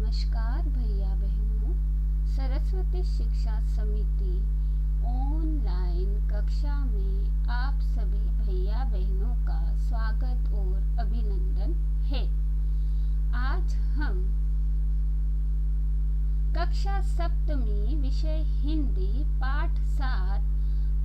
नमस्कार भैया बहनों। सरस्वती शिक्षा समिति ऑनलाइन कक्षा में आप सभी भैया बहनों का स्वागत और अभिनंदन है। आज हम कक्षा सप्तमी विषय हिंदी पाठ 7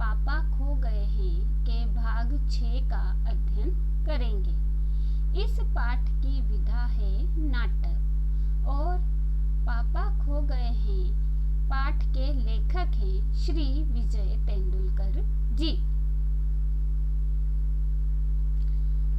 पापा खो गए हैं के भाग 6 का अध्ययन करेंगे। इस पाठ की विधा है नाटक और पापा खो गए हैं पाठ के लेखक हैं श्री विजय तेंदुलकर जी।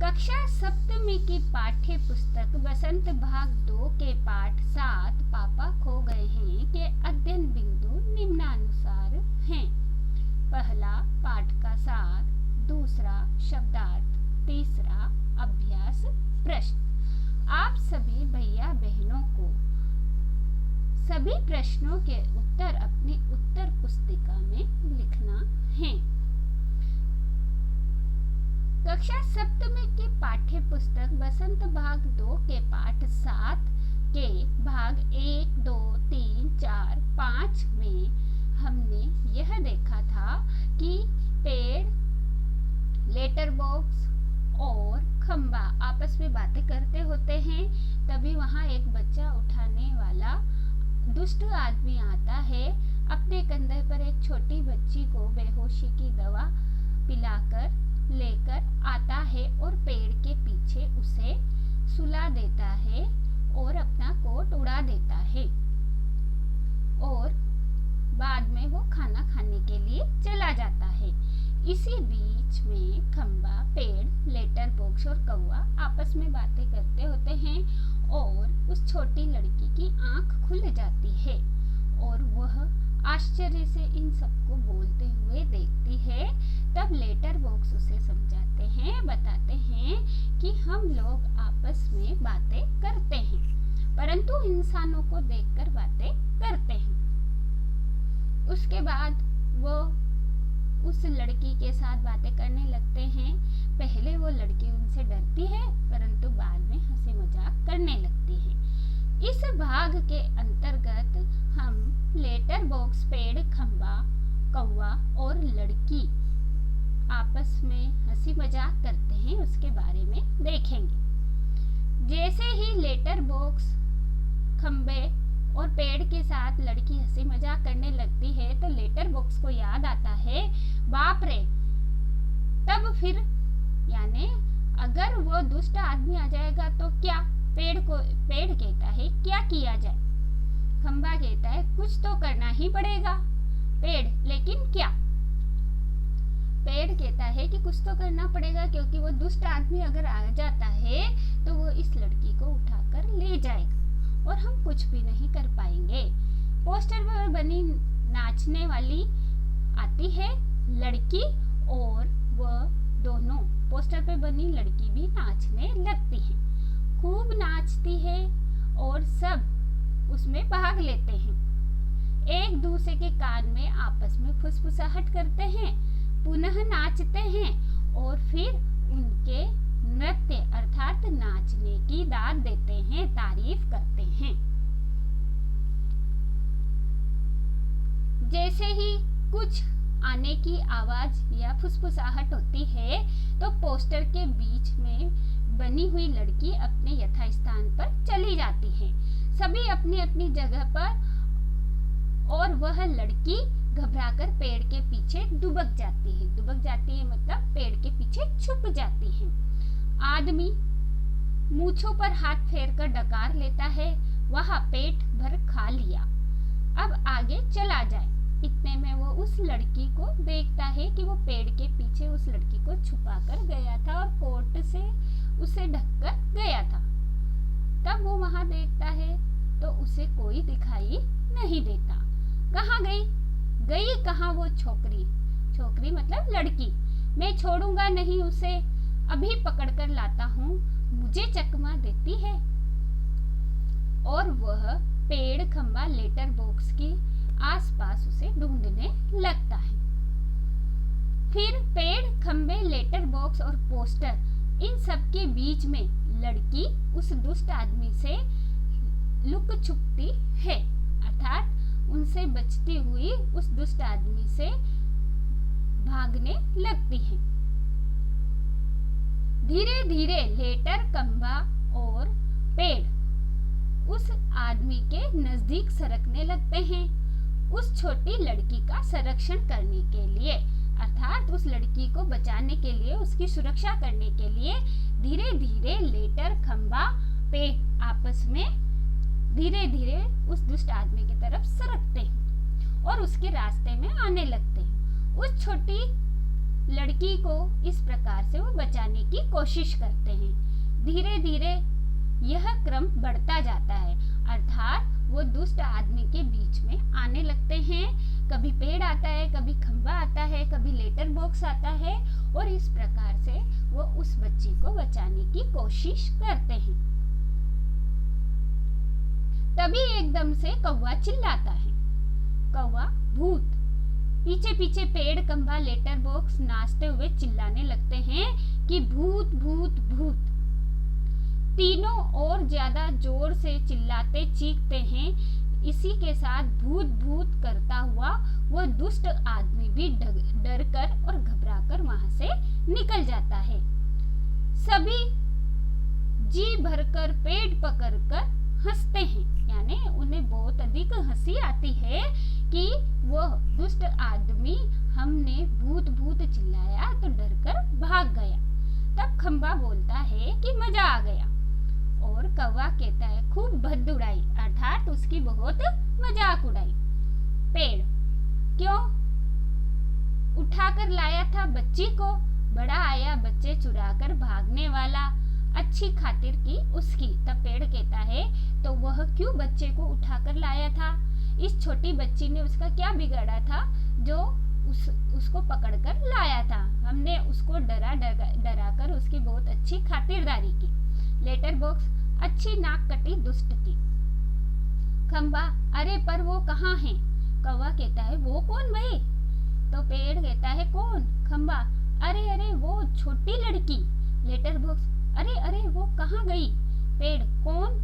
कक्षा सप्तमी की पाठ्य पुस्तक बसंत भाग 2 के पाठ 7 पापा खो गए हैं के अध्ययन बिंदु निम्नानुसार हैं। पहला पाठ का सार, दूसरा शब्दार्थ, तीसरा अभ्यास प्रश्न। आप सभी भैया बहनों को सभी प्रश्नों के उत्तर अपनी उत्तर पुस्तिका में लिखना है। कक्षा सप्तमी की पाठ्य पुस्तक बसंत भाग 2 के पाठ 7 के भाग 1, 2, 3, 4, 5 में हमने यह देखा था कि पेड़, लेटर बॉक्स और खंबा आपस में बातें करते होते हैं। तभी वहाँ एक बच्चा उठाने वाला दुष्ट आदमी आता है, अपने कंधे पर एक छोटी बच्ची को बेहोशी की दवा पिलाकर लेकर आता है और पेड़ के पीछे उसे सुला देता है और अपना कोट उड़ा देता है और बाद में वो खाना खाने के लिए चला जाता है। इसी बीच में खंबा, पेड़, लेटर बॉक्स और कौवा आपस में बातें करते होते हैं और उस छोटी लड़की की आंख खुल जाती है और वह आश्चर्य से इन सबको बोलते हुए देखती है। तब लेटर बॉक्स उसे समझाते हैं, बताते हैं कि हम लोग आपस में बातें करते हैं परंतु इंसानों को देखकर बातें करते हैं। उसके बाद वो उस लड़की के साथ बातें करने लगते हैं। पहले वो लड़की उनसे डरती है परंतु बाद में हंसी मजाक करने लगती है। इस भाग के अंतर्गत हम लेटर बॉक्स, पेड़, खंबा, कौवा और लड़की आपस में हंसी मजाक करते हैं उसके बारे में देखेंगे। जैसे ही लेटर बॉक्स, खंबे और पेड़ के साथ लड़की हंसी मजाक करने लगती है तो लेटर बॉक्स को याद आता है, बाप रे। तब फिर यानी अगर वो दुष्ट आदमी आ जाएगा तो क्या? पेड़ कहता है क्या किया जाए? खंबा कहता है कुछ तो करना ही पड़ेगा। पेड़, लेकिन क्या? पेड़ कहता है कि कुछ तो करना पड़ेगा क्योंकि वो दुष्ट आदमी अगर आ जाता है तो वो इस लड़की को उठाकर ले जाएगा और हम कुछ भी नहीं कर पाएंगे। पोस्टर पर बनी नाचने वाली आती है लड़की और वह दोनों पोस्टर पे बनी लड़की भी नाचने लगती है। खूब नाचती है और सब उसमें भाग लेते हैं। एक दूसरे के कान में आपस में फुसफुसाहट करते हैं, पुनः नाचते हैं और फिर उनके नृत्य अर्थात नाचने की दाद देते हैं, तारीफ करते हैं। जैसे ही कुछ आने की आवाज या फुसफुसाहट होती है तो पोस्टर के बीच में बनी हुई लड़की अपने यथास्थान पर चली जाती है। सभी अपनी अपनी जगह पर और वह लड़की घबराकर पेड़ के पीछे दुबक जाती है मतलब पेड़ के पीछे छुप जाती है। आदमी मूंछों पर हाथ फेरकर डकार लेता है, वह पेट भर खा लिया, अब आगे चला जाए। इतने में वो उस लड़की को देखता है कि वो पेड़ के पीछे उस लड़की को छुपा कर गया था और कोट से उसे ढककर गया था। तब वो वहां देखता है तो उसे कोई दिखाई नहीं देता। कहाँ गई कहाँ वो छोकरी मतलब लड़की। मैं छोड़ूंगा नहीं उसे, अभी पकड़कर लाता हूँ, मुझे चकमा देती है। और वह पेड़, खंबा, लेटर बॉक्स के आसपास उसे ढूंढने लगता है। फिर पेड़, खंबे, लेटर बॉक्स और पोस्टर इन सब के बीच में लड़की उस दुष्ट आदमी से लुक लुक छुपती है, अर्थात उनसे बचती हुई उस दुष्ट आदमी से भागने लगती हैं। धीरे धीरे लेटर, खंभा और पेड़ उस आदमी के नजदीक सरकने लगते हैं, उस छोटी लड़की का संरक्षण करने के लिए, अर्थात उस लड़की को बचाने के लिए, उसकी सुरक्षा करने के लिए धीरे धीरे लेटर, खंभा, पेड़ आपस में धीरे धीरे उस दुष्ट आदमी की तरफ सरकते हैं और उसके रास्ते में आने लगते हैं। उस छोटी लड़की को इस प्रकार से वो बचाने की कोशिश करते हैं। धीरे धीरे यह क्रम बढ़ता जाता है, अर्थात वो दुष्ट आदमी के बीच में आने लगते हैं। कभी पेड़ आता है, कभी खंभा आता है, कभी लेटर बॉक्स आता है और इस प्रकार से वो उस बच्ची को बचाने की कोशिश करते हैं। तभी एकदम से कौवा चिल्लाता है, कौवा भूत। पीछे पीछे पेड़, खंभा, लेटर बॉक्स नाचते हुए चिल्लाने लगते हैं कि भूत भूत भूत। तीनों और ज्यादा जोर से चिल्लाते चीखते हैं। इसी के साथ भूत भूत करता हुआ वो दुष्ट आदमी भी डर कर और घबरा कर वहां से निकल जाता है। सभी जी भरकर पेट पकड़कर हंसते हैं, यानी उन्हें बहुत अधिक हंसी आती है कि वह दुष्ट आदमी हमने भूत भूत चिल्लाया तो डरकर भाग गया। तब खंभा बोलता है कि मजा आ गया और कौवा कहता है खूब भद्द उड़ाई, अर्थात उसकी बहुत मजाक उड़ाई। पेड़, क्यों उठाकर लाया था बच्ची को, बड़ा आया बच्चे चुराकर भागने वाला, अच्छी खातिर की उसकी। तब पेड़ कहता है तो वह क्यों बच्चे को उठाकर लाया था? इस छोटी बच्ची ने उसका क्या बिगाड़ा था जो उसको पकड़कर लाया था? हमने उसको डरा कर उसकी बहुत अच्छी खातिरदारी की। लेटर बॉक्स, अच्छी नाक कटी दुष्ट की। खंभा, अरे पर वो कहाँ है? कौवा कहता है वो कौन भाई? तो पेड़ कहता है कौन? खंभा, अरे अरे वो छोटी लड़की। लेटर बॉक्स, अरे अरे वो कहाँ गई? पेड़, कौन?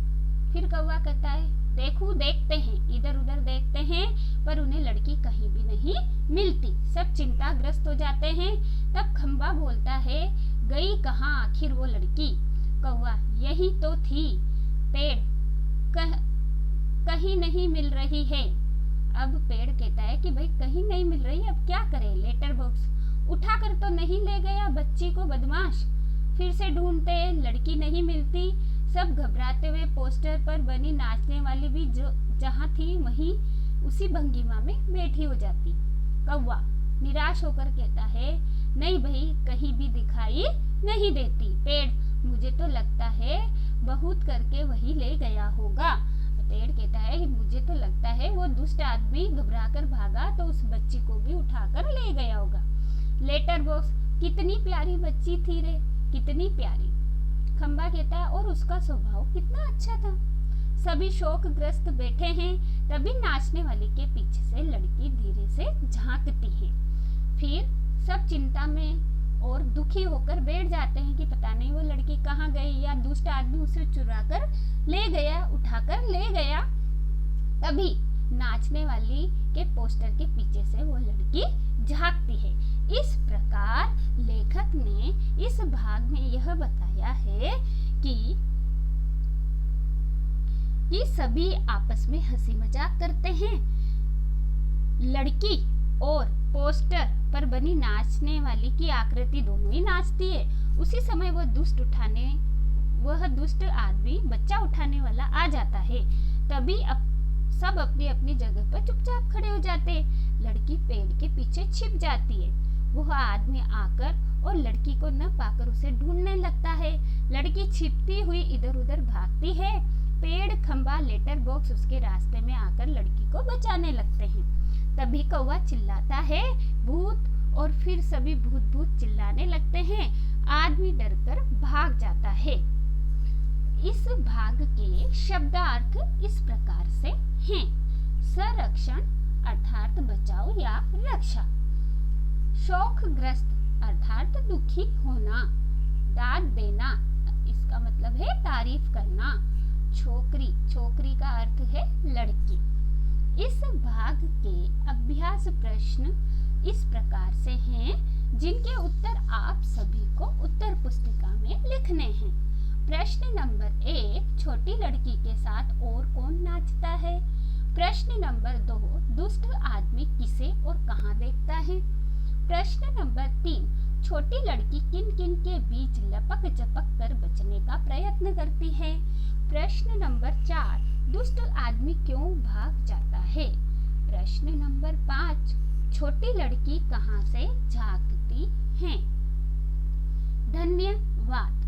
फिर कौवा कहता है देखते हैं, इधर उधर देखते हैं, पर उन्हें लड़की कहीं भी नहीं मिलती। सब चिंताग्रस्त हो जाते हैं। तब खंभा बोलता है गई कहाँ आखिर वो लड़की? कौवा, यही तो थी। पेड़, कहीं नहीं मिल रही है। अब पेड़ कहता है कि भाई कहीं नहीं मिल रही, अब क्या करें? लेटर बॉक्स, उठा कर तो नहीं ले गया बच्ची को बदमाश? फिर से ढूंढते, लड़की नहीं मिलती। सब घबराते हुए पोस्टर पर बनी नाचने वाली भी जो जहाँ थी वहीं उसी भंगिमा में बैठी हो जाती। कौवा निराश होकर कहता है नहीं भाई, कहीं भी दिखाई नहीं देती। पेड़, मुझे तो लगता है बहुत करके वही ले गया होगा। पेड़ कहता है मुझे तो लगता है वो दुष्ट आदमी घबराकर भागा तो उस बच्ची को भी उठाकर ले गया होगा। लेटर बॉक्स, कितनी प्यारी बच्ची थी रे, कितनी प्यारी। खंभा कहता है और उसका स्वभाव कितना अच्छा था। सभी शोकग्रस्त बैठे हैं। तभी नाचने वाली के पीछे से लड़की धीरे से झांकती है। फिर सब चिंता में और दुखी होकर बैठ जाते हैं कि पता नहीं वो लड़की कहाँ गई, या दुष्ट आदमी उसे चुरा कर ले गया, उठाकर ले गया। तभी नाचने वाली के पोस्टर के पीछे से वो लड़की झांकती है। इस प्रकार लेखक ने इस भाग में यह बताया है कि सभी आपस में हंसी मजाक करते हैं। लड़की और पोस्टर पर बनी नाचने वाली की आकृति दोनों ही नाचती है। उसी समय वह दुष्ट आदमी बच्चा उठाने वाला आ जाता है। तभी सब अपनी अपनी जगह पर चुपचाप खड़े हो जाते हैं। लड़की पेड़ के पीछे छिप जाती है। वह आदमी आकर और लड़की को न पाकर उसे ढूंढने लगता है। लड़की छिपती हुई इधर उधर भागती है। पेड़, खंभा, लेटर बॉक्स उसके रास्ते में आकर लड़की को बचाने लगते हैं। तभी कौवा चिल्लाता है भूत, और फिर सभी भूत भूत चिल्लाने लगते हैं। आदमी डरकर भाग जाता है। इस भाग के शब्दार्थ इस प्रकार से हैं। संरक्षण अर्थात बचाव या रक्षा, शोकग्रस्त अर्थात दुखी होना, दाद देना इसका मतलब है तारीफ करना, छोकरी, छोकरी का अर्थ है लड़की। इस भाग के अभ्यास प्रश्न इस प्रकार से हैं, जिनके उत्तर आप सभी को उत्तर पुस्तिका में लिखने हैं। प्रश्न नंबर 1, छोटी लड़की के साथ और कौन नाचता है? प्रश्न नंबर 2, दुष्ट आदमी किसे और कहाँ देखता है? प्रश्न नंबर 3, छोटी लड़की किन किन के बीच लपक झपक कर बचने का प्रयत्न करती है? प्रश्न नंबर 4, दुष्ट आदमी क्यों भाग जाता है? प्रश्न नंबर 5, छोटी लड़की कहाँ से झांकती है? धन्यवाद।